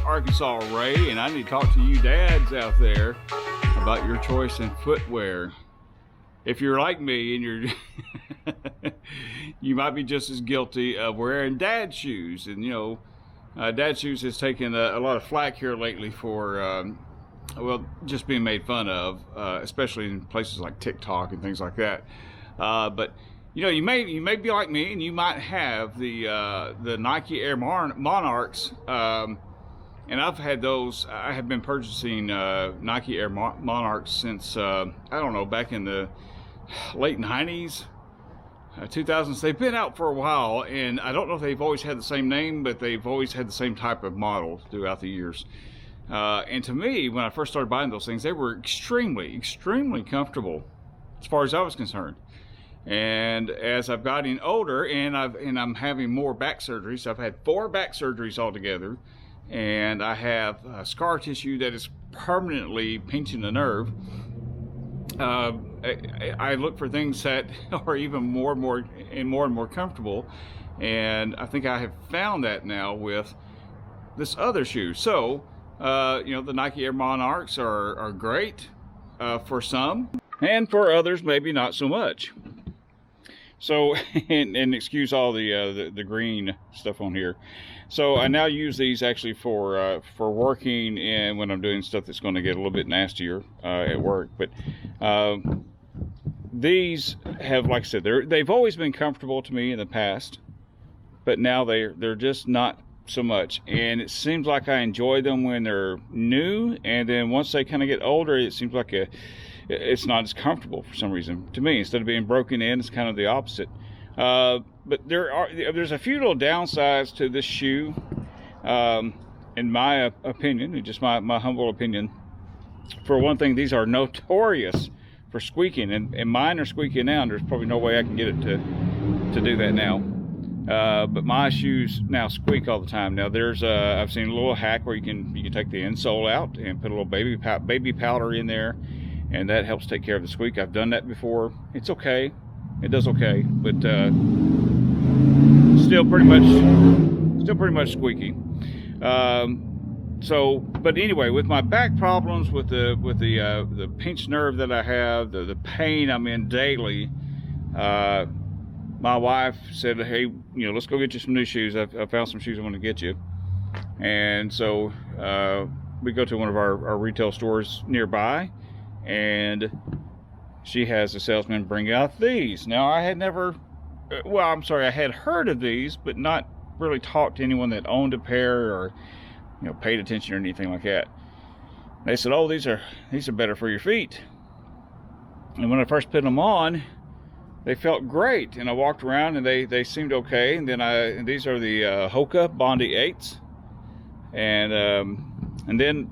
Arkansas Ray, and I need to talk to you dads out there about your choice in footwear. If you're like me and you're you might be just as guilty of wearing dad shoes. And you know, dad shoes has taken a lot of flack here lately for well, just being made fun of, especially in places like TikTok and things like that. But you know, you may be like me, and you might have the Nike Air Monarchs, and I've had those. I have been purchasing Nike Air Monarchs since I don't know, back in the late 90s, 2000s. They've been out for a while, and I don't know if they've always had the same name, but they've always had the same type of model throughout the years. And to me, when I first started buying those things, they were extremely comfortable as far as I was concerned. And as I've gotten older, and I'm having more back surgeries. I've had 4 back surgeries altogether, and I have scar tissue that is permanently pinching the nerve. I look for things that are even more and more comfortable, and I think I have found that now with this other shoe. So you know, the Nike Air Monarchs are great for some, and for others maybe not so much. So, and excuse all the green stuff on here. So I now use these actually for working, and when I'm doing stuff that's going to get a little bit nastier at work. But these have, like I said, they've always been comfortable to me in the past, but now they're just not so much. And it seems like I enjoy them when they're new, and then once they kind of get older, it seems like it's not as comfortable for some reason to me. Instead of being broken in, it's kind of the opposite. But there's a few little downsides to this shoe, in my opinion, and just my humble opinion. For one thing, these are notorious for squeaking, and mine are squeaking now, and there's probably no way I can get it to do that now. But my shoes now squeak all the time. Now there's I've seen a little hack where you can take the insole out and put a little baby powder in there, and that helps take care of the squeak. I've done that before. It's okay. It does okay, but still pretty much squeaky. So, but anyway, with my back problems, with the pinched nerve that I have, the pain I'm in daily, my wife said, "Hey, you know, let's go get you some new shoes. I found some shoes I want to get you." And so we go to one of our retail stores nearby, and she has a salesman bring out these. Now, I had never, well, I'm sorry, I had heard of these, but not really talked to anyone that owned a pair or, you know, paid attention or anything like that. They said, "Oh, these are better for your feet." And when I first put them on, they felt great, and I walked around and they seemed okay. And then these are the Hoka Bondi 8s, and then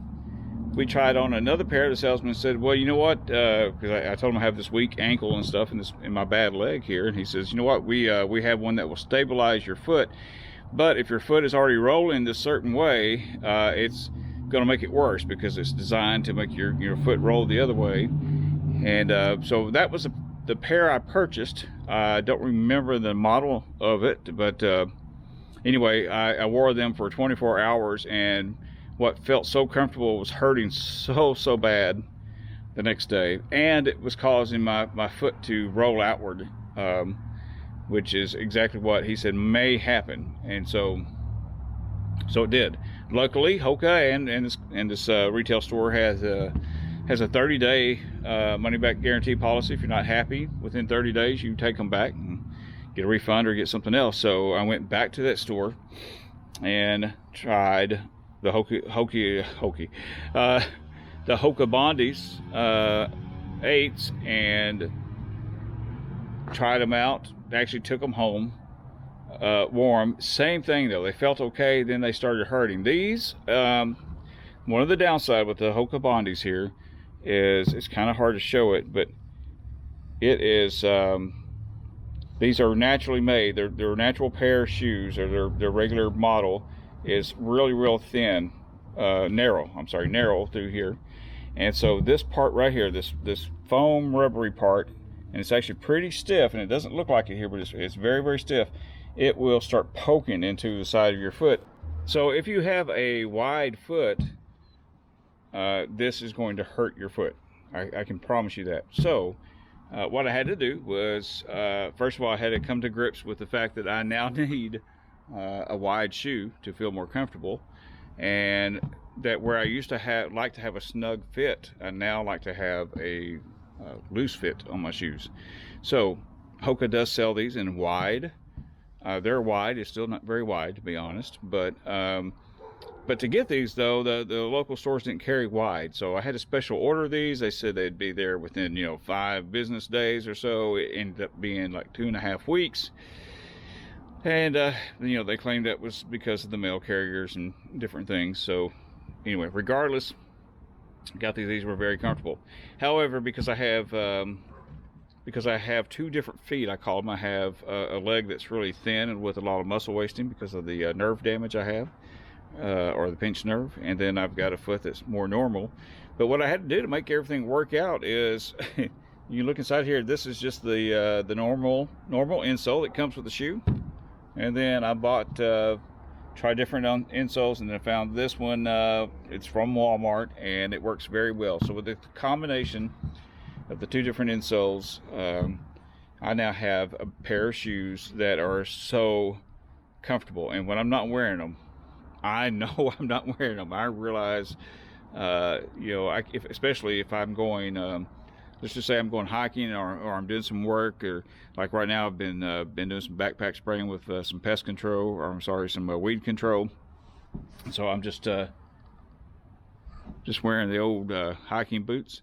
we tried on another pair. The salesman said, "Well, you know what?" Because I told him I have this weak ankle and stuff, in my bad leg here, and he says, "You know what? We have one that will stabilize your foot, but if your foot is already rolling this certain way, it's going to make it worse because it's designed to make your foot roll the other way." And so that was the pair I purchased. I don't remember the model of it, but anyway, I wore them for 24 hours, and what felt so comfortable was hurting so bad the next day, and it was causing my foot to roll outward, which is exactly what he said may happen. And so it did. Luckily, Hoka and this retail store has a 30-day money-back guarantee policy. If you're not happy within 30 days, you can take them back and get a refund or get something else. So I went back to that store and tried the the Hoka Bondies 8s, and tried them out. Actually took them home, wore them. Same thing though, they felt okay, then they started hurting. These, one of the downside with the Hoka Bondies here is it's kind of hard to show it, but it is these are naturally made. They're a natural pair of shoes, or their regular model is real thin, narrow through here. And so this part right here, this foam rubbery part, and it's actually pretty stiff, and it doesn't look like it here, but it's very stiff. It will start poking into the side of your foot, So if you have a wide foot, this is going to hurt your foot. I can promise you that. So what I had to do was, first of all, I had to come to grips with the fact that I now need a wide shoe to feel more comfortable, and that where I used to like to have a snug fit, I now like to have a loose fit on my shoes. So Hoka does sell these in wide. They're wide. It's still not very wide, to be honest, but to get these, though, the local stores didn't carry wide, so I had to special order these. They said they'd be there within 5 business days or so. It ended up being like 2.5 weeks, and they claimed that was because of the mail carriers and different things. So anyway, regardless, got these. These were very comfortable. However, because I have 2 different feet, I call them. I have a leg that's really thin and with a lot of muscle wasting because of the nerve damage I have. Or the pinched nerve, and then I've got a foot that's more normal. But what I had to do to make everything work out is, you look inside here. This is just the normal insole that comes with the shoe, and then I bought tried different insoles, and then I found this one. It's from Walmart, and it works very well. So with the combination of the 2 different insoles, I now have a pair of shoes that are so comfortable, and when I'm not wearing them, I know I'm not wearing them. I realize, especially if I'm going, let's just say I'm going hiking, or I'm doing some work, or like right now I've been doing some backpack spraying with some pest control, or some weed control. So I'm just wearing the old hiking boots.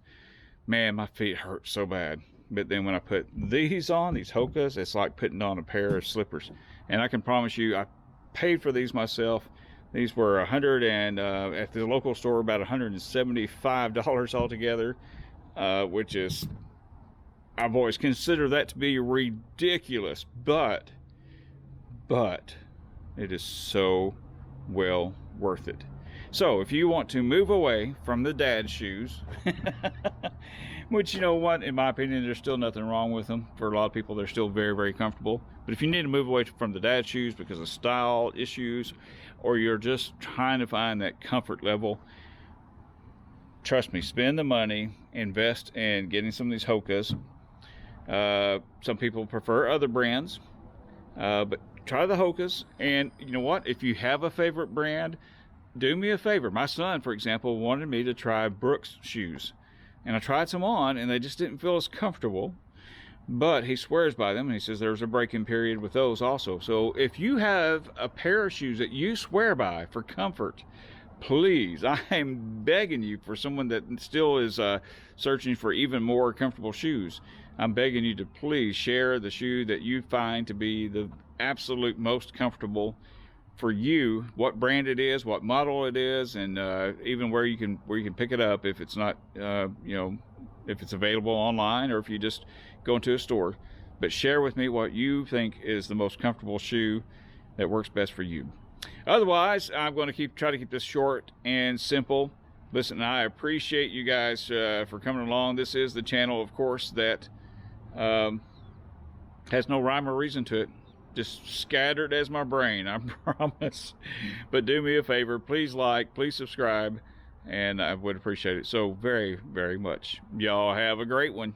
Man, my feet hurt so bad. But then when I put these on, these Hokas, it's like putting on a pair of slippers. And I can promise you, I paid for these myself. These were at the local store, about $175 altogether, which is, I've always considered that to be ridiculous, but it is so well worth it. So if you want to move away from the dad shoes, which, in my opinion, there's still nothing wrong with them. For a lot of people, they're still very, very comfortable. But if you need to move away from the dad shoes because of style issues, or you're just trying to find that comfort level, trust me, spend the money, invest in getting some of these Hokas. Some people prefer other brands, but try the Hokas. And you know what? If you have a favorite brand, do me a favor. My son, for example, wanted me to try Brooks shoes, and I tried some on, and they just didn't feel as comfortable. But he swears by them, and he says there's a break-in period with those also. So if you have a pair of shoes that you swear by for comfort, please, I am begging you, for someone that still is searching for even more comfortable shoes, I'm begging you to please share the shoe that you find to be the absolute most comfortable for you, what brand it is, what model it is, and even where you can pick it up if it's not if it's available online, or if you just go into a store. But share with me what you think is the most comfortable shoe that works best for you. Otherwise, I'm going to try to keep this short and simple. Listen, I appreciate you guys for coming along. This is the channel, of course, that has no rhyme or reason to it. Just scattered as my brain, I promise. But do me a favor, please like, please subscribe, and I would appreciate it so very, very much. Y'all have a great one.